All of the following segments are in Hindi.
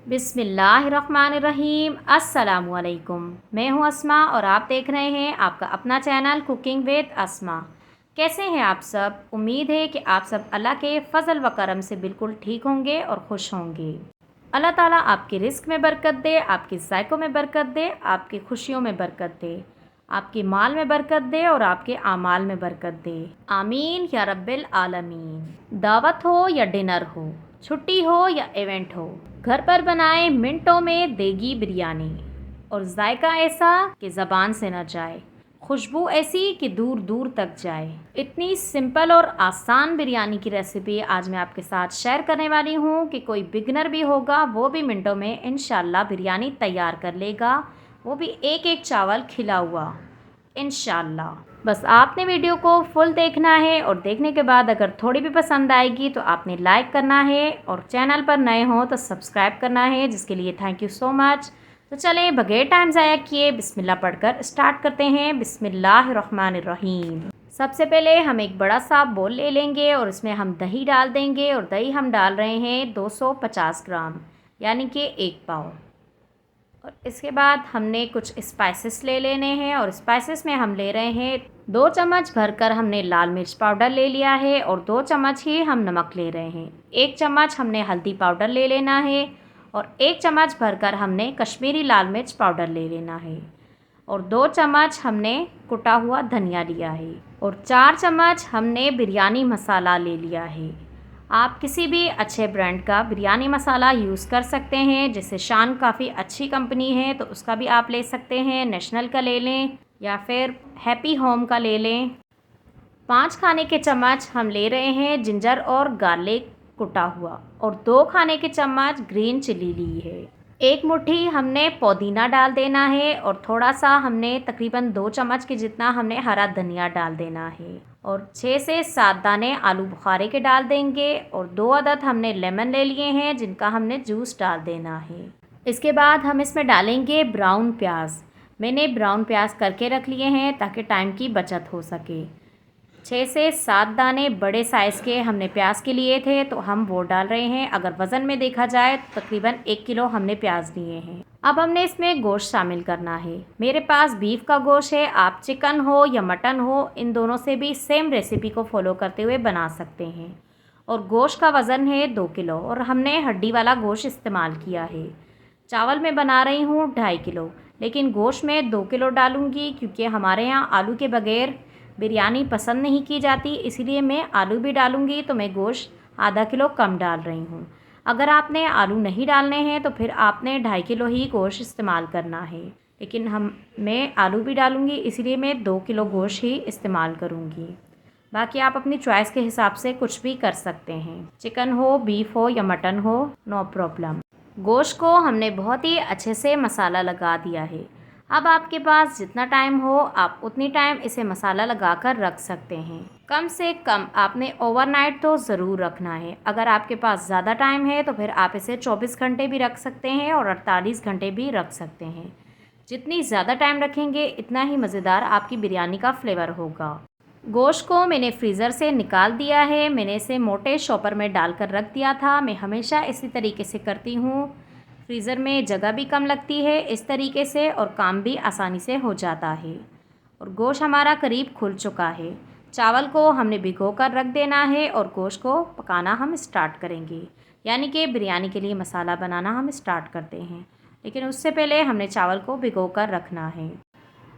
बिस्मिल्लाहिर्रहमानिर्रहीम। अस्सलामुअलैकुम। मैं हूं अस्मा और आप देख रहे हैं आपका अपना चैनल कुकिंग विद अस्मा। कैसे हैं आप सब? उम्मीद है कि आप सब अल्लाह के फ़ज़ल व करम से बिल्कुल ठीक होंगे और खुश होंगे। अल्लाह ताला आपके रिस्क में बरकत दे, आपके ज़ायक़ों में बरकत दे, आपकी खुशियों में बरकत दे, आपके माल में बरकत दे और आपके आमाल में बरकत दे। आमीन या रब्बिल आलमीन। दावत हो या डिनर हो, छुट्टी हो या इवेंट हो, घर पर बनाए मिनटों में देगी बिरयानी। और जायका ऐसा कि ज़बान से न जाए, खुशबू ऐसी कि दूर दूर तक जाए। इतनी सिंपल और आसान बिरयानी की रेसिपी आज मैं आपके साथ शेयर करने वाली हूँ कि कोई बिगनर भी होगा वो भी मिनटों में इंशाल्लाह बिरयानी तैयार कर लेगा, वो भी एक एक चावल खिला हुआ इंशाल्लाह। बस आपने वीडियो को फुल देखना है और देखने के बाद अगर थोड़ी भी पसंद आएगी तो आपने लाइक करना है और चैनल पर नए हो तो सब्सक्राइब करना है, जिसके लिए थैंक यू सो मच। तो चलें बगैर टाइम ज़ाया किए बिस्मिल्लाह पढ़कर स्टार्ट करते हैं। बिस्मिल्लाहिर्रहमानिर्रहीम। सबसे पहले हम एक बड़ा सा बोल ले लेंगे और इसमें हम दही डाल देंगे और दही हम डाल रहे हैं 250 ग्राम यानी कि 1 पाव। और इसके बाद हमने कुछ स्पाइसेस ले लेने हैं और स्पाइसेस में हम ले रहे हैं 2 चम्मच भरकर हमने लाल मिर्च पाउडर ले लिया है और 2 चम्मच ही हम नमक ले रहे हैं। 1 चम्मच हमने हल्दी पाउडर ले लेना है और 1 चम्मच भरकर हमने कश्मीरी लाल मिर्च पाउडर ले लेना है और 2 चम्मच हमने कुटा हुआ धनिया लिया है और 4 चम्मच हमने बिरयानी मसाला ले लिया है। आप किसी भी अच्छे ब्रांड का बिरयानी मसाला यूज़ कर सकते हैं, जैसे शान काफ़ी अच्छी कंपनी है तो उसका भी आप ले सकते हैं, नेशनल का ले लें या फिर हैप्पी होम का ले लें। 5 खाने के चम्मच हम ले रहे हैं जिंजर और गार्लिक कुटा हुआ और 2 खाने के चम्मच ग्रीन चिली ली है। 1 मुट्ठी हमने पुदीना डाल देना है और थोड़ा सा हमने तकरीबन 2 चम्मच के जितना हमने हरा धनिया डाल देना है और 6 से 7 दाने आलू बुखारे के डाल देंगे और 2 अदद हमने लेमन ले लिए हैं जिनका हमने जूस डाल देना है। इसके बाद हम इसमें डालेंगे ब्राउन प्याज। मैंने ब्राउन प्याज करके रख लिए हैं ताकि टाइम की बचत हो सके। 6 से 7 दाने बड़े साइज़ के हमने प्याज के लिए थे तो हम वो डाल रहे हैं। अगर वज़न में देखा जाए तो तकरीबन 1 किलो हमने प्याज लिए हैं। अब हमने इसमें गोश्त शामिल करना है। मेरे पास बीफ का गोश्त है, आप चिकन हो या मटन हो, इन दोनों से भी सेम रेसिपी को फॉलो करते हुए बना सकते हैं। और गोश्त का वज़न है 2 किलो और हमने हड्डी वाला गोश्त इस्तेमाल किया है। चावल मैं बना रही हूँ 2.5 किलो, लेकिन गोश्त में 2 किलो डालूँगी क्योंकि हमारे यहाँ आलू के बगैर बिरयानी पसंद नहीं की जाती, इसलिए मैं आलू भी डालूँगी तो मैं गोश्त आधा किलो कम डाल रही हूँ। अगर आपने आलू नहीं डालने हैं तो फिर आपने 2.5 किलो ही गोश्त इस्तेमाल करना है, लेकिन मैं आलू भी डालूँगी इसलिए मैं 2 किलो गोश्त ही इस्तेमाल करूँगी। बाकी आप अपनी चॉइस के हिसाब से कुछ भी कर सकते हैं, चिकन हो, बीफ हो या मटन हो, नो प्रॉब्लम। गोश्त को हमने बहुत ही अच्छे से मसाला लगा दिया है। अब आपके पास जितना टाइम हो आप उतनी टाइम इसे मसाला लगाकर रख सकते हैं। कम से कम आपने ओवरनाइट तो ज़रूर रखना है। अगर आपके पास ज़्यादा टाइम है तो फिर आप इसे 24 घंटे भी रख सकते हैं और 48 घंटे भी रख सकते हैं। जितनी ज़्यादा टाइम रखेंगे इतना ही मज़ेदार आपकी बिरयानी का फ्लेवर होगा। गोश्त को मैंने फ्रीज़र से निकाल दिया है। मैंने इसे मोटे शॉपर में डालकर रख दिया था। मैं हमेशा इसी तरीके से करती हूँ, फ्रीज़र में जगह भी कम लगती है इस तरीके से और काम भी आसानी से हो जाता है। और गोश्त हमारा करीब खुल चुका है। चावल को हमने भिगो कर रख देना है और गोश्त को पकाना हम स्टार्ट करेंगे, यानी कि बिरयानी के लिए मसाला बनाना हम स्टार्ट करते हैं, लेकिन उससे पहले हमने चावल को भिगो कर रखना है।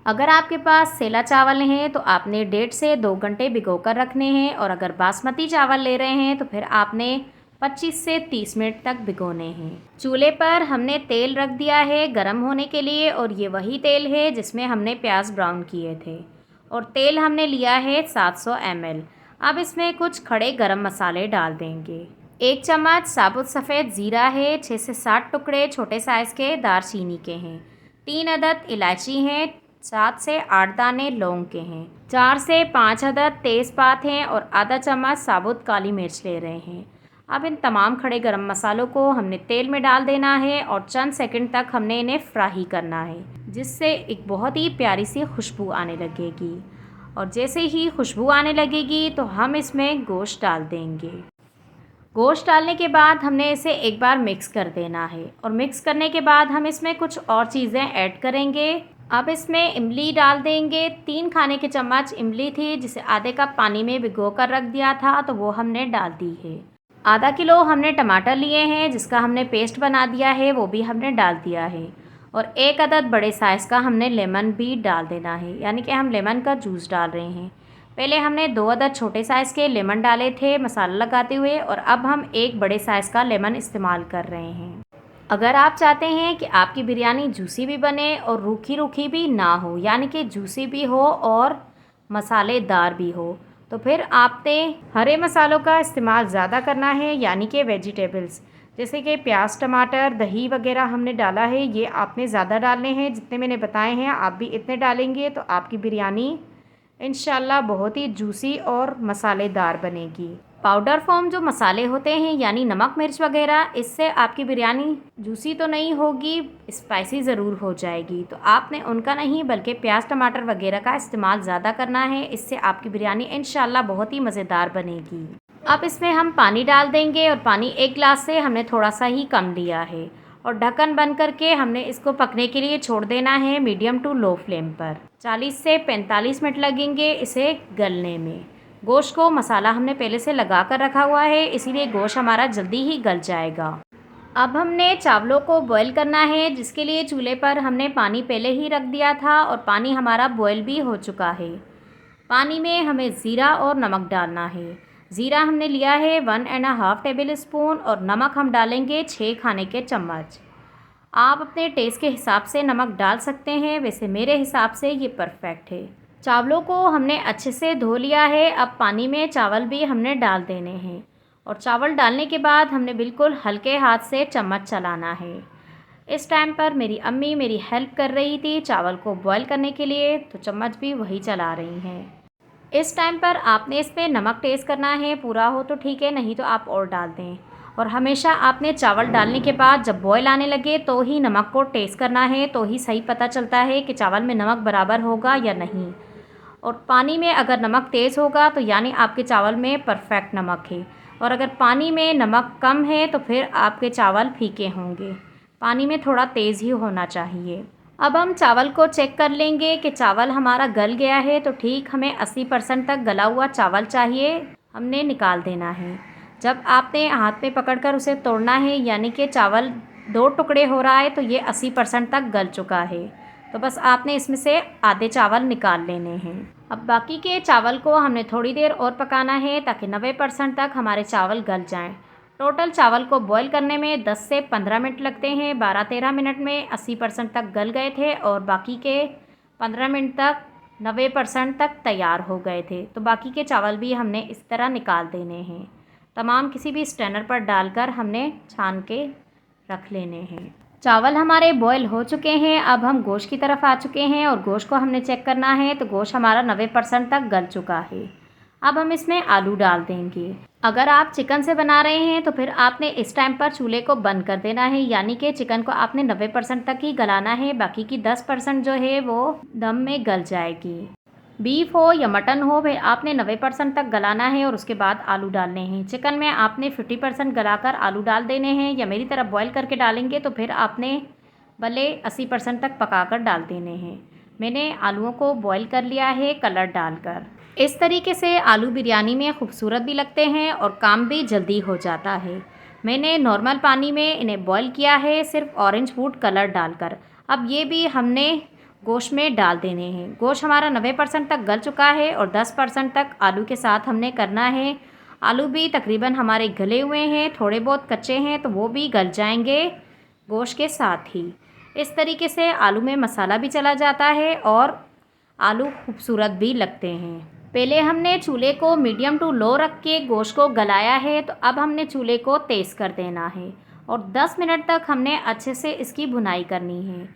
अगर आपके पास सेला चावल हैं तो आपने 1.5 से 2 घंटे भिगो कर रखने हैं और अगर बासमती चावल ले रहे हैं तो फिर आपने 25 से 30 मिनट तक भिगोने हैं। चूल्हे पर हमने तेल रख दिया है गरम होने के लिए और ये वही तेल है जिसमें हमने प्याज ब्राउन किए थे और तेल हमने लिया है 700 ml। अब इसमें कुछ खड़े गरम मसाले डाल देंगे। 1 चम्मच साबुत सफ़ेद ज़ीरा है, 6 से 7 टुकड़े छोटे साइज़ के दारचीनी के हैं, 3 अदद इलायची हैं, 7 से 8 दाने लौंग के हैं, 4 से 5 अदद तेज़पात हैं और आधा चम्मच साबुत काली मिर्च ले रहे हैं। अब इन तमाम खड़े गरम मसालों को हमने तेल में डाल देना है और चंद सेकंड तक हमने इन्हें फ्राई करना है, जिससे एक बहुत ही प्यारी सी खुशबू आने लगेगी। और जैसे ही खुशबू आने लगेगी तो हम इसमें गोश्त डाल देंगे। गोश्त डालने के बाद हमने इसे एक बार मिक्स कर देना है और मिक्स करने के बाद हम इसमें कुछ और चीज़ें ऐड करेंगे। अब इसमें इमली डाल देंगे। 3 खाने के चम्मच इमली थी जिसे आधे कप पानी में भिगो कर रख दिया था, तो वो हमने डाल दी है। आधा किलो हमने टमाटर लिए हैं जिसका हमने पेस्ट बना दिया है, वो भी हमने डाल दिया है। और 1 अदद बड़े साइज़ का हमने लेमन भी डाल देना है, यानी कि हम लेमन का जूस डाल रहे हैं। पहले हमने 2 अदद छोटे साइज़ के लेमन डाले थे मसाला लगाते हुए, और अब हम 1 बड़े साइज़ का लेमन इस्तेमाल कर रहे हैं। अगर आप चाहते हैं कि आपकी बिरयानी जूसी भी बने और रूखी रूखी भी ना हो, यानी कि जूसी भी हो और मसालेदार भी हो, तो फिर आपने हरे मसालों का इस्तेमाल ज़्यादा करना है, यानी कि वेजिटेबल्स जैसे कि प्याज, टमाटर, दही वगैरह हमने डाला है। ये आपने ज़्यादा डालने हैं, जितने मैंने बताए हैं आप भी इतने डालेंगे तो आपकी बिरयानी इंशाल्लाह बहुत ही जूसी और मसालेदार बनेगी। पाउडर फॉर्म जो मसाले होते हैं यानी नमक मिर्च वगैरह, इससे आपकी बिरयानी जूसी तो नहीं होगी, स्पाइसी ज़रूर हो जाएगी। तो आपने उनका नहीं बल्कि प्याज टमाटर वगैरह का इस्तेमाल ज़्यादा करना है, इससे आपकी बिरयानी इंशाल्लाह बहुत ही मज़ेदार बनेगी। अब इसमें हम पानी डाल देंगे और पानी 1 गिलास से हमने थोड़ा सा ही कम लिया है, और ढक्कन बंद करके हमने इसको पकने के लिए छोड़ देना है मीडियम टू लो फ्लेम पर। 40 से 45 मिनट लगेंगे इसे गलने में। गोश्त को मसाला हमने पहले से लगा कर रखा हुआ है, इसीलिए गोश्त हमारा जल्दी ही गल जाएगा। अब हमने चावलों को बॉईल करना है, जिसके लिए चूल्हे पर हमने पानी पहले ही रख दिया था और पानी हमारा बॉईल भी हो चुका है। पानी में हमें ज़ीरा और नमक डालना है। ज़ीरा हमने लिया है 1½ टेबल स्पून और नमक हम डालेंगे 6 खाने के चम्मच। आप अपने टेस्ट के हिसाब से नमक डाल सकते हैं, वैसे मेरे हिसाब से ये परफेक्ट है। चावलों को हमने अच्छे से धो लिया है। अब पानी में चावल भी हमने डाल देने हैं, और चावल डालने के बाद हमने बिल्कुल हल्के हाथ से चम्मच चलाना है। इस टाइम पर मेरी अम्मी मेरी हेल्प कर रही थी चावल को बॉईल करने के लिए, तो चम्मच भी वही चला रही हैं। इस टाइम पर आपने इसमें नमक टेस्ट करना है, पूरा हो तो ठीक है, नहीं तो आप और डाल दें। और हमेशा आपने चावल डालने के बाद जब बॉयल आने लगे तो ही नमक को टेस्ट करना है, तो ही सही पता चलता है कि चावल में नमक बराबर होगा या नहीं। और पानी में अगर नमक तेज़ होगा तो यानी आपके चावल में परफेक्ट नमक है, और अगर पानी में नमक कम है तो फिर आपके चावल फीके होंगे। पानी में थोड़ा तेज़ ही होना चाहिए। अब हम चावल को चेक कर लेंगे कि चावल हमारा गल गया है, तो ठीक हमें 80% तक गला हुआ चावल चाहिए, हमने निकाल देना है। जब आपने हाथ में पकड़कर उसे तोड़ना है, यानी कि चावल 2 टुकड़े हो रहा है, तो ये 80% तक गल चुका है। तो बस आपने इसमें से आधे चावल निकाल लेने हैं। अब बाकी के चावल को हमने थोड़ी देर और पकाना है ताकि 90% तक हमारे चावल गल जाएं। टोटल चावल को बॉईल करने में 10 से 15 मिनट लगते हैं। 12-13 मिनट में 80% तक गल गए थे और बाकी के 15 मिनट तक 90% तक तैयार हो गए थे। तो बाकी के चावल भी हमने इस तरह निकाल देने हैं। तमाम किसी भी स्ट्रेनर पर डालकर हमने छान के रख लेने हैं। चावल हमारे बॉयल हो चुके हैं। अब हम गोश्त की तरफ आ चुके हैं और गोश्त को हमने चेक करना है, तो गोश्त हमारा 90% तक गल चुका है। अब हम इसमें आलू डाल देंगे। अगर आप चिकन से बना रहे हैं तो फिर आपने इस टाइम पर चूल्हे को बंद कर देना है, यानी कि चिकन को आपने 90% तक ही गलाना है, बाकी की 10% जो है वो दम में गल जाएगी। बीफ हो या मटन हो, भाई आपने 90% तक गलाना है और उसके बाद आलू डालने हैं। चिकन में आपने 50% गलाकर आलू डाल देने हैं, या मेरी तरह बॉईल करके डालेंगे तो फिर आपने भले 80% तक पकाकर डाल देने हैं। मैंने आलूओं को बॉईल कर लिया है कलर डालकर। इस तरीके से आलू बिरयानी में खूबसूरत भी लगते हैं और काम भी जल्दी हो जाता है। मैंने नॉर्मल पानी में इन्हें बॉईल किया है सिर्फ ऑरेंज फूड कलर डालकर। अब ये भी हमने गोश्त में डाल देने हैं। गोश्त हमारा 90% तक गल चुका है और 10% तक आलू के साथ हमने करना है। आलू भी तकरीबन हमारे गले हुए हैं, थोड़े बहुत कच्चे हैं तो वो भी गल जाएंगे गोश्त के साथ ही। इस तरीके से आलू में मसाला भी चला जाता है और आलू खूबसूरत भी लगते हैं। पहले हमने चूल्हे को मीडियम टू लो रख के गोश्त को गलाया है, तो अब हमने चूल्हे को तेज़ कर देना है और 10 मिनट तक हमने अच्छे से इसकी भुनाई करनी है।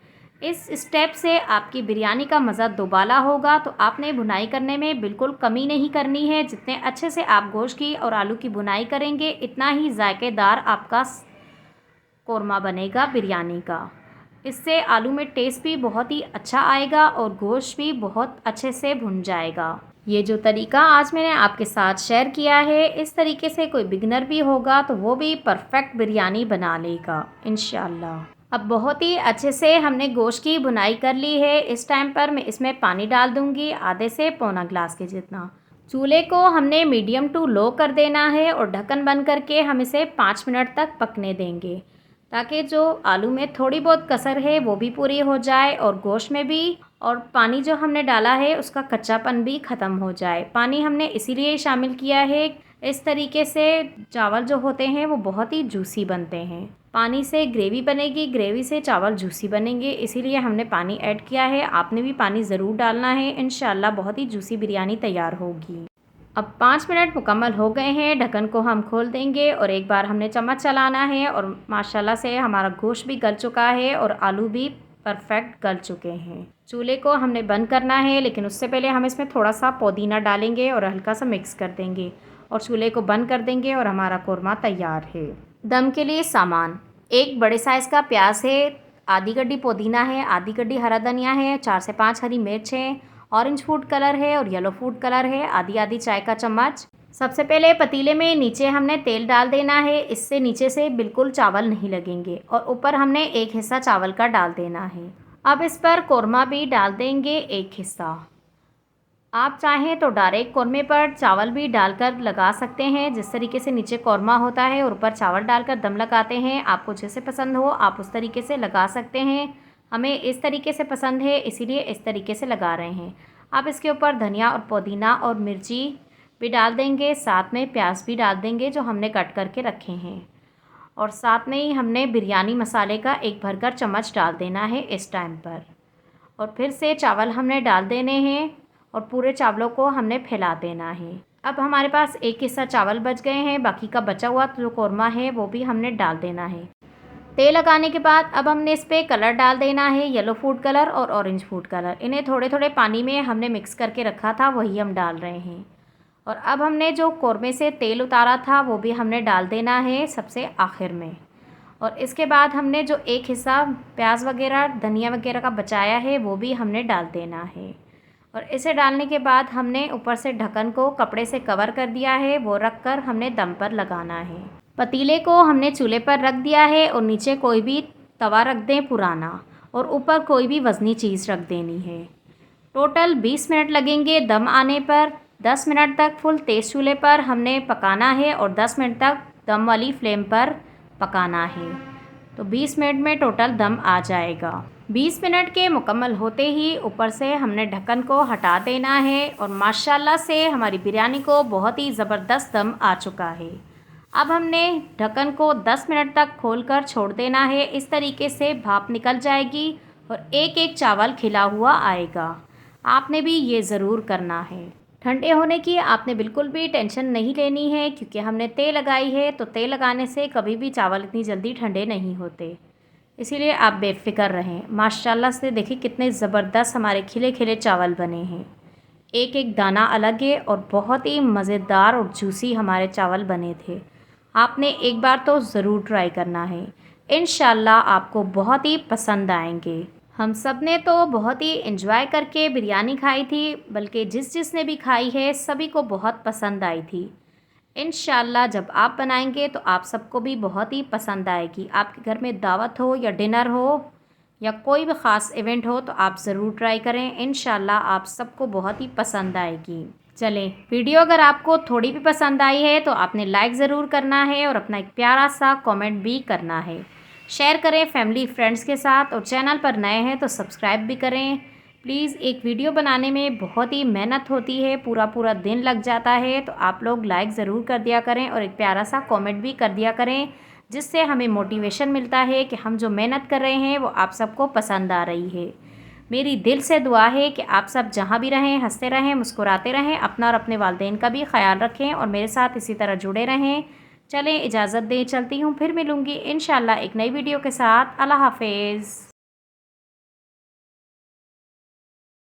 इस स्टेप से आपकी बिरयानी का मज़ा दोबाला होगा। तो आपने भुनाई करने में बिल्कुल कमी नहीं करनी है। जितने अच्छे से आप गोश्त की और आलू की भुनाई करेंगे, इतना ही जायकेदार आपका कोरमा बनेगा बिरयानी का। इससे आलू में टेस्ट भी बहुत ही अच्छा आएगा और गोश्त भी बहुत अच्छे से भुन जाएगा। ये जो तरीका आज मैंने आपके साथ शेयर किया है, इस तरीके से कोई बिगिनर भी होगा तो वो भी परफेक्ट बिरयानी बना लेगा इंशाल्लाह। अब बहुत ही अच्छे से हमने गोश्त की भुनाई कर ली है। इस टाइम पर मैं इसमें पानी डाल दूंगी आधे से पौना ग्लास के जितना। चूल्हे को हमने मीडियम टू लो कर देना है और ढक्कन बंद करके हम इसे 5 मिनट तक पकने देंगे, ताकि जो आलू में थोड़ी बहुत कसर है वो भी पूरी हो जाए और गोश्त में भी, और पानी जो हमने डाला है उसका कच्चापन भी ख़त्म हो जाए। पानी हमने इसीलिए शामिल किया है, इस तरीके से चावल जो होते हैं वो बहुत ही जूसी बनते हैं। पानी से ग्रेवी बनेगी, ग्रेवी से चावल जूसी बनेंगे, इसीलिए हमने पानी ऐड किया है। आपने भी पानी ज़रूर डालना है, इंशाल्लाह बहुत ही जूसी बिरयानी तैयार होगी। अब 5 मिनट मुकम्मल हो गए हैं, ढक्कन को हम खोल देंगे और एक बार हमने चम्मच चलाना है और माशाल्लाह से हमारा गोश्त भी गल चुका है और आलू भी परफेक्ट गल चुके हैं। चूल्हे को हमने बंद करना है, लेकिन उससे पहले हम इसमें थोड़ा सा पुदीना डालेंगे और हल्का सा मिक्स कर देंगे और चूल्हे को बंद कर देंगे और हमारा कोरमा तैयार है। दम के लिए सामान: एक बड़े साइज़ का प्याज है, आधी गड्डी पुदीना है, आधी गड्डी हरा धनिया है, 4 से 5 हरी मिर्च है, ऑरेंज फूड कलर है और येलो फूड कलर है, आधी आधी चाय का चम्मच। सबसे पहले पतीले में नीचे हमने तेल डाल देना है, इससे नीचे से बिल्कुल चावल नहीं लगेंगे, और ऊपर हमने एक हिस्सा चावल का डाल देना है। अब इस पर कोरमा भी डाल देंगे एक हिस्सा। आप चाहें तो डायरेक्ट कोरमे पर चावल भी डालकर लगा सकते हैं, जिस तरीके से नीचे कोरमा होता है और ऊपर चावल डालकर दम लगाते हैं। आपको जैसे पसंद हो आप उस तरीके से लगा सकते हैं। हमें इस तरीके से पसंद है, इसीलिए इस तरीके से लगा रहे हैं। अब इसके ऊपर धनिया और पुदीना और मिर्ची भी डाल देंगे, साथ में प्याज भी डाल देंगे जो हमने कट करके रखे हैं, और साथ में ही हमने बिरयानी मसाले का एक भरकर चम्मच डाल देना है इस टाइम पर। और फिर से चावल हमने डाल देने हैं और पूरे चावलों को हमने फैला देना है। अब हमारे पास एक हिस्सा चावल बच गए हैं, बाकी का बचा हुआ जो कोरमा है वो भी हमने डाल देना है। तेल लगाने के बाद अब हमने इस पर कलर डाल देना है, येलो फूड कलर और ऑरेंज फूड कलर। इन्हें थोड़े थोड़े पानी में हमने मिक्स करके रखा था, वही हम डाल रहे हैं। और अब हमने जो कोरमे से तेल उतारा था वो भी हमने डाल देना है सबसे आखिर में। और इसके बाद हमने जो एक हिस्सा प्याज वगैरह धनिया वगैरह का बचाया है वो भी हमने डाल देना है। और इसे डालने के बाद हमने ऊपर से ढक्कन को कपड़े से कवर कर दिया है, वो रख कर हमने दम पर लगाना है। पतीले को हमने चूल्हे पर रख दिया है और नीचे कोई भी तवा रख दें पुराना, और ऊपर कोई भी वज़नी चीज़ रख देनी है। टोटल 20 मिनट लगेंगे दम आने पर। 10 मिनट तक फुल तेज़ चूल्हे पर हमने पकाना है और 10 मिनट तक दम वाली फ्लेम पर पकाना है, तो 20 मिनट में टोटल दम आ जाएगा। 20 मिनट के मुकम्मल होते ही ऊपर से हमने ढक्कन को हटा देना है और माशाल्लाह से हमारी बिरयानी को बहुत ही ज़बरदस्त दम आ चुका है। अब हमने ढक्कन को 10 मिनट तक खोलकर छोड़ देना है, इस तरीके से भाप निकल जाएगी और एक एक चावल खिला हुआ आएगा। आपने भी ये ज़रूर करना है। ठंडे होने की आपने बिल्कुल भी टेंशन नहीं लेनी है, क्योंकि हमने तेल लगाई है, तो तेल लगाने से कभी भी चावल इतनी जल्दी ठंडे नहीं होते, इसीलिए आप बेफ़िक्र रहें। माशाल्लाह से देखिए कितने ज़बरदस्त हमारे खिले खिले चावल बने हैं, एक एक दाना अलग है और बहुत ही मज़ेदार और जूसी हमारे चावल बने थे। आपने एक बार तो ज़रूर ट्राई करना है, इंशाल्लाह आपको बहुत ही पसंद आएंगे। हम सब ने तो बहुत ही एंजॉय करके बिरयानी खाई थी, बल्कि जिसने भी खाई है सभी को बहुत पसंद आई थी। इंशाल्लाह जब आप बनाएंगे तो आप सबको भी बहुत ही पसंद आएगी। आपके घर में दावत हो या डिनर हो या कोई भी ख़ास इवेंट हो तो आप ज़रूर ट्राई करें, इंशाल्लाह आप सबको बहुत ही पसंद आएगी। चलें, वीडियो अगर आपको थोड़ी भी पसंद आई है तो आपने लाइक ज़रूर करना है और अपना एक प्यारा सा कमेंट भी करना है। शेयर करें फैमिली फ्रेंड्स के साथ, और चैनल पर नए हैं तो सब्सक्राइब भी करें प्लीज़। एक वीडियो बनाने में बहुत ही मेहनत होती है, पूरा पूरा दिन लग जाता है, तो आप लोग लाइक ज़रूर कर दिया करें और एक प्यारा सा कमेंट भी कर दिया करें, जिससे हमें मोटिवेशन मिलता है कि हम जो मेहनत कर रहे हैं वो आप सबको पसंद आ रही है। मेरी दिल से दुआ है कि आप सब जहाँ भी रहें हंसते रहें, मुस्कुराते रहें, अपना और अपने वालिदैन का भी ख्याल रखें और मेरे साथ इसी तरह जुड़े रहें। चलें, इजाज़त दें, चलती हूँ, फिर मिलूँगी इंशाल्लाह एक नई वीडियो के साथ। अल्लाह हाफ़िज़।